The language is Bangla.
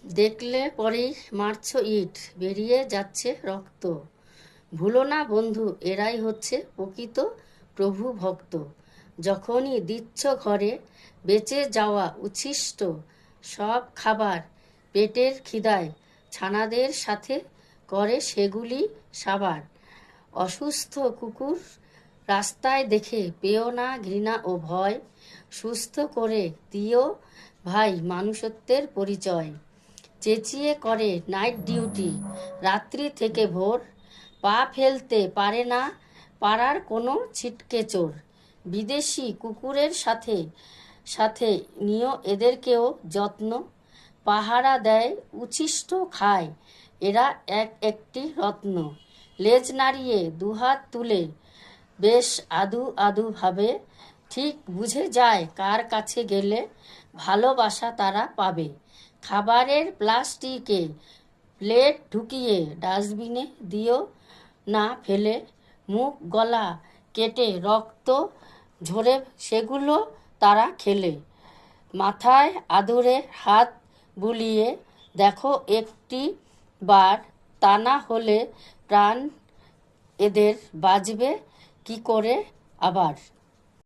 দেখলে পরেই মারছ ইট, বেরিয়ে যাচ্ছে রক্ত। ভুলো না বন্ধু, এরাই হচ্ছে প্রকৃত প্রভু ভক্ত। যখনই দিচ্ছ ঘরে বেঁচে যাওয়া উচ্ছিষ্ট সব খাবার, পেটের খিদায় ছানাদের সাথে করে সেগুলি সাবার। অসুস্থ কুকুর রাস্তায় দেখে পেও না ঘৃণা ও ভয়, সুস্থ করে দিও ভাই মানুষত্বের পরিচয়। চেঁচিয়ে করে নাইট ডিউটি রাত্রি থেকে ভোর, পা ফেলতে পারে না পাড়ার কোনো ছিটকে চোর। বিদেশি কুকুরের সাথে সাথে নিও এদেরকেও যত্ন, পাহারা দেয় উচ্ছিষ্ট খায় এরা এক একটি রত্ন। লেজ নাড়িয়ে দুহাত তুলে বেশ আদু আদু ভাবে, ঠিক বুঝে যায় কার কাছে গেলে ভালোবাসা তারা পাবে। খাবারের প্লাস্টিকে প্লেট ঢুকিয়ে ডাস্টবিনে দিও না ফেলে, মুখ গলা কেটে রক্ত ঝরে সেগুলো তারা খেলে। মাথায় আদরে হাত বুলিয়ে দেখো একটি বার, তা না হলে প্রাণ এদের বাঁচবে কি করে আবার।